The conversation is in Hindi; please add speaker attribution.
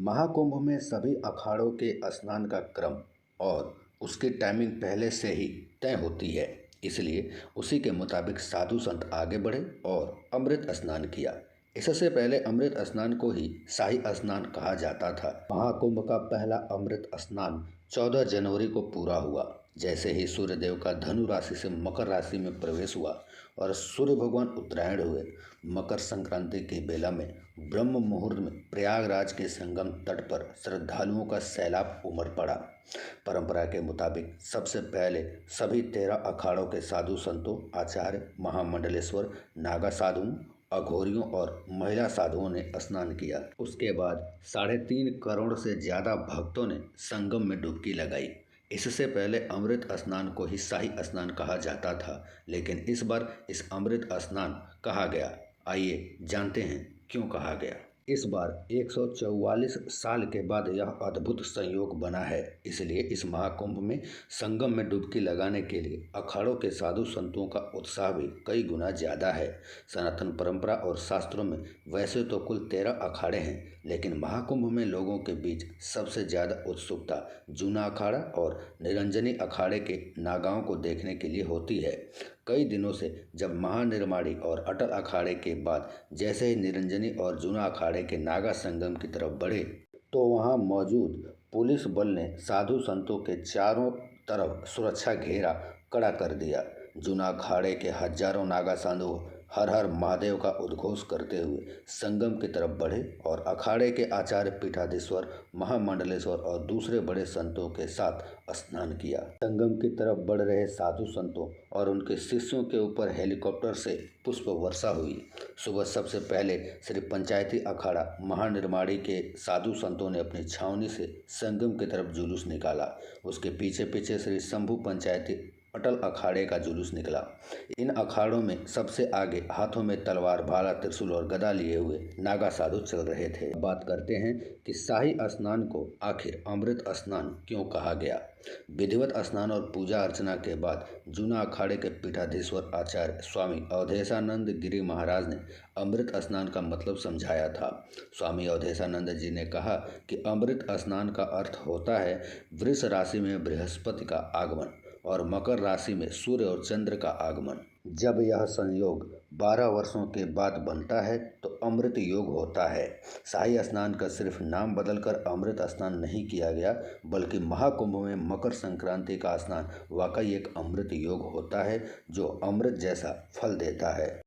Speaker 1: महाकुंभ में सभी अखाड़ों के स्नान का क्रम और उसकी टाइमिंग पहले से ही तय होती है। इसलिए उसी के मुताबिक साधु संत आगे बढ़े और अमृत स्नान किया। इससे पहले अमृत स्नान को ही शाही स्नान कहा जाता था। महाकुंभ का पहला अमृत स्नान 14 जनवरी को पूरा हुआ। जैसे ही सूर्यदेव का धनु राशि से मकर राशि में प्रवेश हुआ और सूर्य भगवान उत्तरायण हुए, मकर संक्रांति की बेला में ब्रह्म मुहूर्त में प्रयागराज के संगम तट पर श्रद्धालुओं का सैलाब उमड़ पड़ा। परंपरा के मुताबिक सबसे पहले सभी 13 अखाड़ों के साधु संतों, आचार्य, महामंडलेश्वर, नागा साधुओं, अघोरियों और महिला साधुओं ने स्नान किया। उसके बाद 3.5 करोड़ से ज़्यादा भक्तों ने संगम में डुबकी लगाई। इससे पहले अमृत स्नान को ही शाही स्नान कहा जाता था, लेकिन इस बार इस अमृत स्नान कहा गया। आइए जानते हैं क्यों कहा गया। इस बार 144 साल के बाद यह अद्भुत संयोग बना है। इसलिए इस महाकुंभ में संगम में डुबकी लगाने के लिए अखाड़ों के साधु संतों का उत्साह भी कई गुना ज़्यादा है। सनातन परंपरा और शास्त्रों में वैसे तो कुल 13 अखाड़े हैं, लेकिन महाकुंभ में लोगों के बीच सबसे ज़्यादा उत्सुकता जूना अखाड़ा और निरंजनी अखाड़े के नागाओं को देखने के लिए होती है। कई दिनों से जब महानिर्माणी और अटल अखाड़े के बाद जैसे ही निरंजनी और जूना अखाड़े के नागा संगम की तरफ बढ़े, तो वहां मौजूद पुलिस बल ने साधु संतों के चारों तरफ सुरक्षा घेरा कड़ा कर दिया। जूना अखाड़े के हजारों नागा साधु हर हर महादेव का उद्घोष करते हुए संगम की तरफ बढ़े और अखाड़े के आचार्य पीठाधीश्वर, महामंडलेश्वर और दूसरे बड़े संतों के साथ स्नान किया। संगम की तरफ बढ़ रहे साधु संतों और उनके शिष्यों के ऊपर हेलीकॉप्टर से पुष्प वर्षा हुई। सुबह सबसे पहले श्री पंचायती अखाड़ा महानिर्माणी के साधु संतों ने अपनी छावनी से संगम की तरफ जुलूस निकाला। उसके पीछे पीछे श्री शंभू पंचायती अटल अखाड़े का जुलूस निकला। इन अखाड़ों में सबसे आगे हाथों में तलवार, भाला, त्रिशूल और गदा लिए हुए नागा साधु चल रहे थे। बात करते हैं कि शाही स्नान को आखिर अमृत स्नान क्यों कहा गया। विधिवत स्नान और पूजा अर्चना के बाद जूना अखाड़े के पीठाधीश्वर आचार्य स्वामी अवधेशानंद गिरी महाराज ने अमृत स्नान का मतलब समझाया था। स्वामी अवधेशानंद जी ने कहा कि अमृत स्नान का अर्थ होता है वृष राशि में बृहस्पति का आगमन और मकर राशि में सूर्य और चंद्र का आगमन। जब यह संयोग 12 वर्षों के बाद बनता है तो अमृत योग होता है। शाही स्नान का सिर्फ नाम बदलकर अमृत स्नान नहीं किया गया, बल्कि महाकुंभ में मकर संक्रांति का स्नान वाकई एक अमृत योग होता है जो अमृत जैसा फल देता है।